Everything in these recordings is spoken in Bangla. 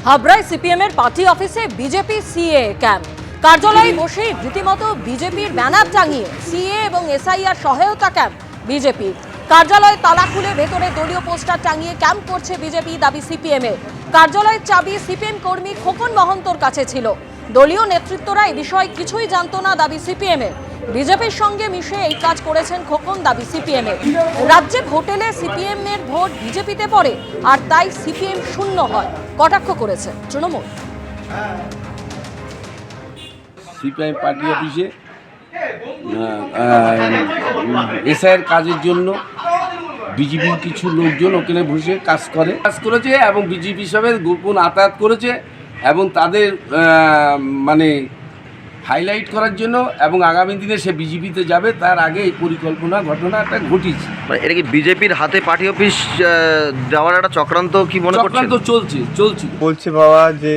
হাবড়ায় সিপিএম এর পার্টি অফিসে বিজেপি সিএ ক্যাম্প। কার্যালয়ে বসেই রীতিমতো বিজেপির ব্যানার টাঙিয়ে সিএ এবং এসআইআর সহায়তা ক্যাম্প বিজেপির। কার্যালয়ে তালা খুলে ভেতরে দলীয় পোস্টার টাঙিয়ে ক্যাম্প করছে বিজেপি, দাবি সিপিএম এর। কার্যালয়ের চাবি সিপিএম কর্মী খোকন মহন্তর কাছে ছিল। দলীয় নেতৃত্বরা এই বিষয়ে কিছুই জানতো না, দাবি সিপিএম এর। বিজেপির সঙ্গে মিশে এই কাজ করেছেন খোকন, দাবি সিপিএম এর। রাজ্যে ভোটেলে সিপিএম এর ভোট বিজেপিতে পড়ে, আর তাই সিপিএম শূন্য হয়, কটাক্ষ করেছে তৃণমূল। সিপিআই পার্টি অফিসে এসআইয়ের কাজের জন্য বিজেপির কিছু লোকজন ওখানে বসে কাজ করেছে এবং বিজেপির সঙ্গে গোপন আতায়াত করেছে এবং তাদের মানে হাইলাইট করার জন্য এবং আগামী দিনে সে বিজেপিতে যাবে তার আগে এই পরিকল্পনা ঘটনাটা ঘটিয়েছে। এটা কি বিজেপির হাতে পার্টি অফিস দেওয়ার একটা চক্রান্ত কি মনে করছেন? চক্রান্ত চলছে বলছে বাবা যে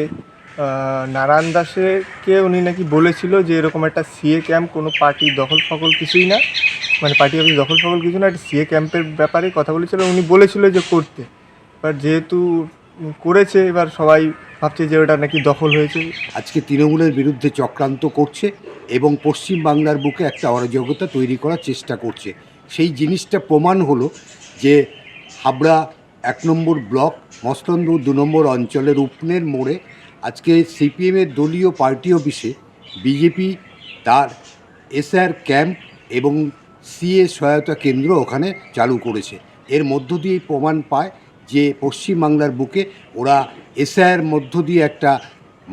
নারায়ণ দাসকে উনি নাকি বলেছিল যে এরকম একটা সিএ ক্যাম্প কোনো পার্টি দখল ফখল কিছুই না, মানে পার্টি অফিস দখল ফখল কিছু না, একটা সিএ ক্যাম্পের ব্যাপারে কথা বলেছিল। উনি বলেছিল যে করতে, এবার যেহেতু করেছে এবার সবাই ভাবছে যে ওটা নাকি দখল হয়েছে। আজকে তৃণমূলের বিরুদ্ধে চক্রান্ত করছে এবং পশ্চিমবাংলার বুকে একটা অরাজকতা তৈরি করার চেষ্টা করছে। সেই জিনিসটা প্রমাণ হলো যে হাবড়া 1 নম্বর ব্লক মসলন্দ 2 নম্বর অঞ্চলের উপনের মোড়ে আজকে সিপিএমের দলীয় পার্টি অফিসে বিজেপি তার এসআর ক্যাম্প এবং সিএ সহায়তা কেন্দ্র ওখানে চালু করেছে। এর মধ্য দিয়ে প্রমাণ পায় যে পশ্চিমবাংলার বুকে ওরা এসআইয়ের মধ্য দিয়ে একটা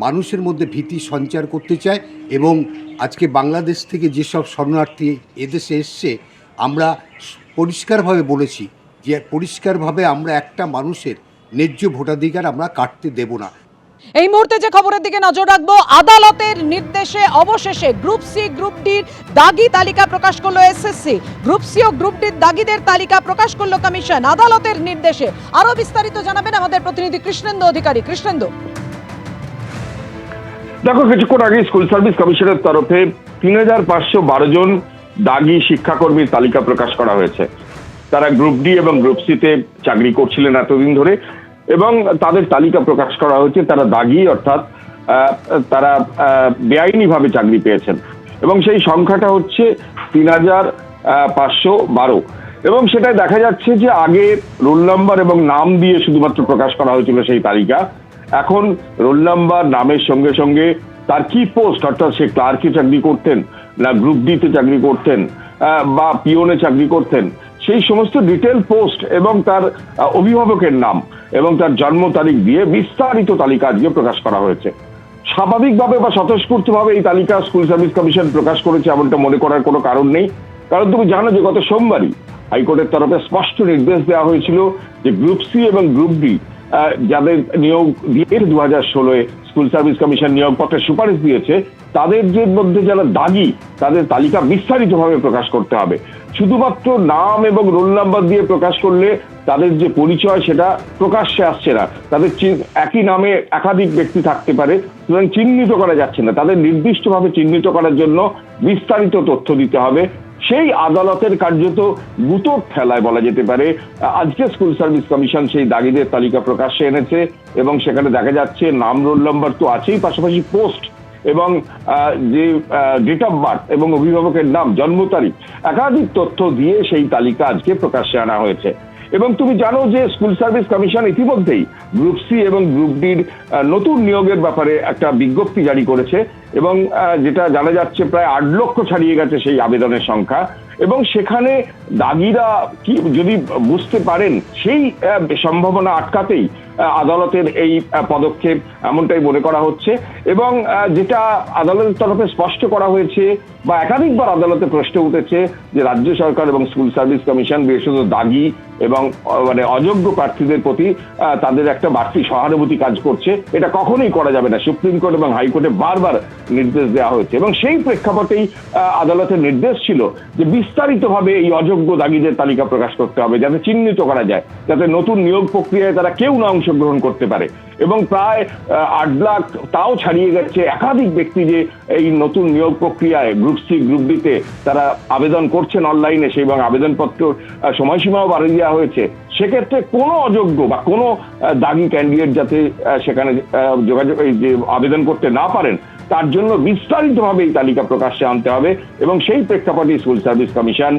মানুষের মধ্যে ভীতি সঞ্চার করতে চায় এবং আজকে বাংলাদেশ থেকে যেসব শরণার্থী এদেশে এসছে আমরা পরিষ্কারভাবে বলেছি যে পরিষ্কারভাবে আমরা একটা মানুষের ন্যায্য ভোটাধিকার আমরা কাটতে দেব না। এই মুহূর্তে যে খবরের দিকে নজর রাখবো, আদালতের নির্দেশে অবশেষে গ্রুপ সি গ্রুপ ডির দাগি তালিকা প্রকাশ করলো এসএসসি। গ্রুপ সি ও গ্রুপ ডির দাগিদের তালিকা প্রকাশ করলো কমিশন আদালতের নির্দেশে। আরো বিস্তারিত জানাবেন আমাদের প্রতিনিধি কৃষ্ণেন্দু অধিকারী। কৃষ্ণেন্দু, দেখো, কিছুক্ষণ আগে স্কুল সার্ভিস কমিশনের তরফে 3512 জন দাগি শিক্ষাকর্মীর তালিকা প্রকাশ করা হয়েছে। তারা গ্রুপ ডি এবং গ্রুপ সিতে চাকরি করছিলেন এতদিন ধরে এবং তাদের তালিকা প্রকাশ করা হয়েছে। তারা দাগি, অর্থাৎ তারা বেআইনিভাবে চাকরি পেয়েছেন এবং সেই সংখ্যাটা হচ্ছে 3512 এবং সেটাই দেখা যাচ্ছে যে আগে রোল নাম্বার এবং নাম দিয়ে শুধুমাত্র প্রকাশ করা হয়েছিল সেই তালিকা। এখন রোল নাম্বার, নামের সঙ্গে সঙ্গে তার কি পোস্ট, অর্থাৎ সে ক্লার্কে চাকরি করতেন না গ্রুপ ডিতে চাকরি করতেন বা পিওনে চাকরি করতেন, সেই সমস্ত ডিটেল পোস্ট এবং তার অভিভাবকের নাম এবং তার জন্ম তারিখ দিয়ে বিস্তারিত তালিকা আজকে প্রকাশ করা হয়েছে। স্বাভাবিকভাবে বা স্বতঃস্ফূর্তভাবে এই তালিকা স্কুল সার্ভিস কমিশন প্রকাশ করেছে এমনটা মনে করার কোনো কারণ নেই, কারণ তুমি জানো যে গত সোমবারই হাইকোর্টের তরফে স্পষ্ট নির্দেশ দেওয়া হয়েছিল যে গ্রুপ সি এবং গ্রুপ ডি যাদের নিয়োগ দিয়ে 2016 স্কুল সার্ভিস কমিশন নিয়োগপত্রের সুপারিশ দিয়েছে তাদের যে মধ্যে যারা দাগি তাদের তালিকা বিস্তারিতভাবে প্রকাশ করতে হবে। শুধুমাত্র নাম এবং রোল নাম্বার দিয়ে প্রকাশ করলে তাদের যে পরিচয় সেটা প্রকাশ্যে আসছে না। তাদের একই নামে একাধিক ব্যক্তি থাকতে পারে, সুতরাং চিহ্নিত করা যাচ্ছে না। তাদের নির্দিষ্টভাবে চিহ্নিত করার জন্য বিস্তারিত তথ্য দিতে হবে। সেই আদালতের কার্যত গুটোর ঠেলায় বলা যেতে পারে আজকে স্কুল সার্ভিস কমিশন সেই দাগিদের তালিকা প্রকাশ্যে এনেছে এবং সেখানে দেখা যাচ্ছে নাম, রোল নাম্বার তো আছেই, পাশাপাশি পোস্ট এবং যে ডেট অফ বার্থ এবং অভিভাবকের নাম, জন্ম তারিখ, একাধিক তথ্য দিয়ে সেই তালিকা আজকে প্রকাশ্যে আনা হয়েছে। এবং তুমি জানো যে স্কুল সার্ভিস কমিশন ইতিমধ্যেই গ্রুপ সি এবং গ্রুপ ডির নতুন নিয়োগের ব্যাপারে একটা বিজ্ঞপ্তি জারি করেছে এবং যেটা জানা যাচ্ছে প্রায় 8 লক্ষ ছাড়িয়ে গেছে সেই আবেদনের সংখ্যা এবং সেখানে দাগিরা কি যদি বুঝতে পারেন সেই সম্ভাবনা আটকাতেই আদালতের এই পদক্ষেপ এমনটাই মনে করা হচ্ছে। এবং যেটা আদালতের তরফে স্পষ্ট করা হয়েছে বা একাধিকবার আদালতে প্রশ্ন উঠেছে যে রাজ্য সরকার এবং স্কুল সার্ভিস কমিশন বিশেষত দাগি এবং মানে অযোগ্য প্রার্থীদের প্রতি তাদের একটা বাড়তি সহানুভূতি কাজ করছে, এটা কখনোই করা যাবে না। সুপ্রিম কোর্ট এবং হাইকোর্টে বারবার নির্দেশ দেওয়া হয়েছে এবং সেই প্রেক্ষাপটেই আদালতের নির্দেশ ছিল যে বিস্তারিতভাবে এই অযোগ্য দাগীদের তালিকা প্রকাশ করতে হবে, যাতে চিহ্নিত করা যায়, যাতে নতুন নিয়োগ প্রক্রিয়ায় তারা কেউ না অংশগ্রহণ করতে পারে। এবং প্রায় 8 লাখ তাও ছাড়িয়ে গেছে একাধিক ব্যক্তি যে এই নতুন নিয়োগ প্রক্রিয়ায় গ্রুপ সি গ্রুপ ডিতে তারা আবেদন করছেন অনলাইনে, সেই এবং আবেদনপত্র সময়সীমাও বাড়িয়ে দেওয়া হয়েছে। সেক্ষেত্রে কোনো অযোগ্য বা কোনো দাগী ক্যান্ডিডেট যাতে সেখানে যোগাযোগ যে আবেদন করতে না পারেন, তার জন্য বিস্তারিতভাবে এই তালিকা প্রকাশ্যে আনতে হবে। এবং সেই প্রেক্ষাপটে স্কুল সার্ভিস কমিশন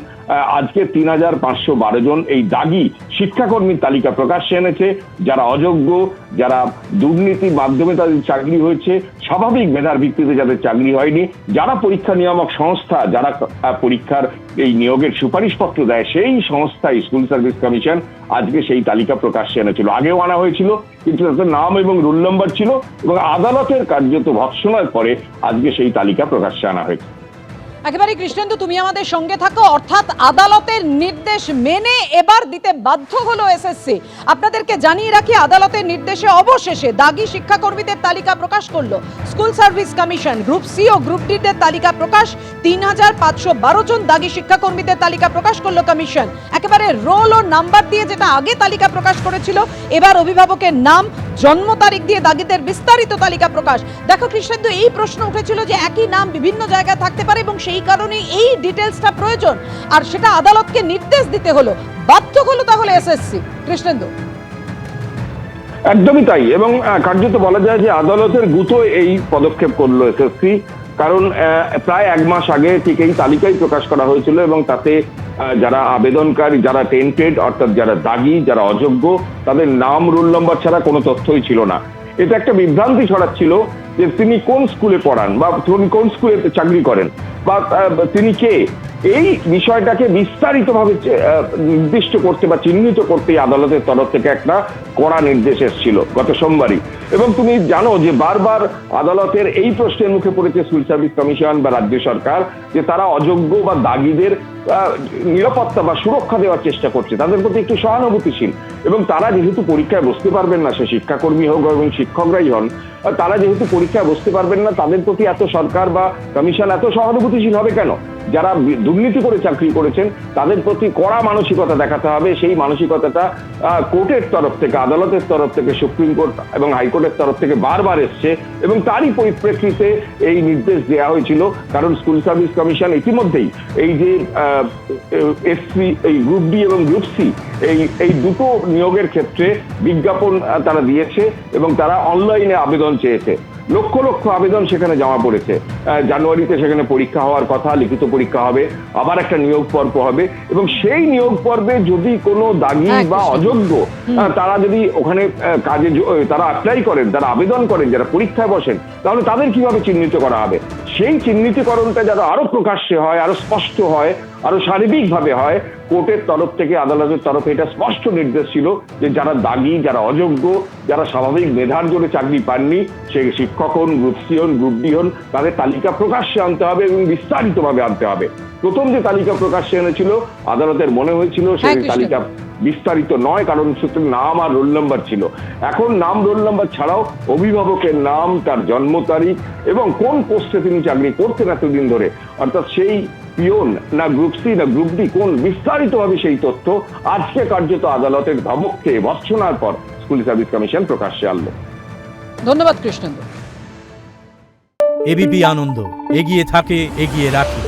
আজকে 3512 জন এই দাগী শিক্ষাকর্মীর তালিকা প্রকাশ্যে এনেছে, যারা অযোগ্য, যারা দুর্নীতির মাধ্যমে তাদের চাকরি হয়েছে, স্বাভাবিক মেধার ভিত্তিতে যাদের চাকরি হয়নি, যারা পরীক্ষা নিয়ামক সংস্থা, যারা পরীক্ষার এই নিয়োগের সুপারিশপত্র দেয়, সেই সংস্থায় স্কুল সার্ভিস কমিশন আজকে সেই তালিকা প্রকাশ্যে এনেছিল। আগেও আনা হয়েছিল, কিন্তু তাদের নাম এবং রোল নম্বর ছিল, এবং আদালতের কার্যত ভৎসনার পরে আজকে সেই তালিকা প্রকাশ্যে আনা হয়েছে। একেবারে কৃষ্ণেন্দু, তুমি আমাদের সঙ্গে থাকো। অর্থাৎ আদালতের নির্দেশ মেনে এবার দিতে বাধ্য হলো এসএসসি। আপনাদেরকে জানিয়ে রাখি, আদালতের নির্দেশে অবশেষে দাগী শিক্ষাকর্মীদের তালিকা প্রকাশ করলো school service commission. Group C ও গ্রুপ ডি দের তালিকা প্রকাশ, 3512 জন দাগী শিক্ষাকর্মীদের তালিকা প্রকাশ করলো কমিশন। একেবারে রোল ও নাম্বার দিয়ে, যেটা আগে তালিকা প্রকাশ করেছিল, এবার অভিভাবকের নাম, জন্ম তারিখ দিয়ে দাগীদের বিস্তারিত তালিকা প্রকাশ। দেখো কৃষ্ণেন্দু, এই প্রশ্ন উঠেছিল যে একই নাম বিভিন্ন জায়গায় থাকতে পারে এবং সেই কারণে এই ডিটেলসটা প্রয়োজন, আর সেটা আদালতকে নির্দেশ দিতে হলো, বাধ্য হলো তাহলে এসএসসি। কৃষ্ণেন্দু, একদমই তাই, এবং কার্যত বলা যায় যে আদালতের গুতো এই পদক্ষেপ করলো এসএসসি। কারণ প্রায় 1 মাস আগে ঠিক এই তালিকাই প্রকাশ করা হয়েছিল, এবং তাতে যারা আবেদনকারী, যারা টেন্টেড, অর্থাৎ যারা দাগী, যারা অযোগ্য, তাদের নাম, রোল নম্বর ছাড়া কোনো তথ্যই ছিল না। এটা একটা বিভ্রান্তি ছড়াচ্ছিল যে তিনি কোন স্কুলে পড়ান, বা তিনি কোন স্কুলে চাকরি করেন, বা তিনি কে। এই বিষয়টাকে বিস্তারিতভাবে নির্দিষ্ট করতে বা চিহ্নিত করতে আদালতের তরফ থেকে একটা কড়া নির্দেশ এসেছিল গত সোমবারই। এবং তুমি জানো যে বারবার আদালতের এই প্রশ্নের মুখে পড়েছে স্কুল সার্ভিস কমিশন বা রাজ্য সরকার, যে তারা অযোগ্য বা দাগীদের নিরাপত্তা বা সুরক্ষা দেওয়ার চেষ্টা করছে, তাদের প্রতি একটু সহানুভূতিশীল। এবং তারা যেহেতু পরীক্ষায় বসতে পারবেন না, সে শিক্ষাকর্মী হোক এবং শিক্ষকরাই হন, তারা যেহেতু পরীক্ষায় বসতে পারবেন না, তাদের প্রতি এত সরকার বা কমিশন এত সহানুভূতিশীল হবে কেন? যারা দুর্নীতি করে চাকরি করেছেন তাদের প্রতি কড়া মানসিকতা দেখাতে হবে। সেই মানসিকতাটা কোর্টের তরফ থেকে, আদালতের তরফ থেকে, সুপ্রিম কোর্ট এবং হাইকোর্টের তরফ থেকে বারবার এসছে, এবং তারই পরিপ্রেক্ষিতে এই নির্দেশ দেওয়া হয়েছিল। কারণ স্কুল সার্ভিস কমিশন ইতিমধ্যেই এই যে এসসি, এই গ্রুপ ডি এবং গ্রুপ সি, এই দুটো নিয়োগের ক্ষেত্রে বিজ্ঞাপন তারা দিয়েছে, এবং তারা অনলাইনে আবেদন চেয়েছে। লক্ষ লক্ষ আবেদন সেখানে জমা পড়েছে। জানুয়ারিতে সেখানে পরীক্ষা হওয়ার কথা, লিখিত পরীক্ষা হবে, আবার একটা নিয়োগ পর্ব হবে, এবং সেই নিয়োগ পর্বে যদি কোনো দাগী বা অযোগ্য তারা যদি ওখানে কাজে তারা অ্যাপ্লাই করেন, তারা আবেদন করেন, যারা পরীক্ষায় বসেন, তাহলে তাদের কিভাবে চিহ্নিত করা হবে? সেই চিহ্নিতকরণটা যেন আরো প্রকাশ্যে হয়, আরো স্পষ্ট হয়, আরো শারীরিকভাবে হয়, কোর্টের তরফ থেকে, আদালতের তরফে এটা স্পষ্ট নির্দেশ ছিল যে যারা দাগী, যারা অযোগ্য, যারা স্বাভাবিক মেধার জোরে চাকরি পাননি, সেই শিক্ষক হন, গ্রুপ সি হন, গ্রুপ ডি হন, তাদের তালিকা প্রকাশ্যে আনতে হবে এবং বিস্তারিতভাবে আনতে হবে। প্রথম যে তালিকা প্রকাশ্যে এনেছিল, আদালতের মনে হয়েছিল সেই তালিকা বিস্তারিত নয়, কারণ শুধু নাম আর রোল নাম্বার ছিল। এখন নাম, রোল নাম্বার ছাড়াও অভিভাবকের নাম, তার জন্ম তারিখ, এবং কোন পোস্টে তিনি চাকরি করতেন এতদিন ধরে, অর্থাৎ সেই পিওন না গ্রুপ সি না গ্রুপ ডি, কোন বিস্তারিতভাবে সেই তথ্য আজকে কার্যত আদালতের ধমককে ভৎসনার পর স্কুল সার্ভিস কমিশন প্রকাশ্যে আনলো। ধন্যবাদ কৃষ্ণেন্দু। এবিপি আনন্দ, এগিয়ে থাকে, এগিয়ে রাখে।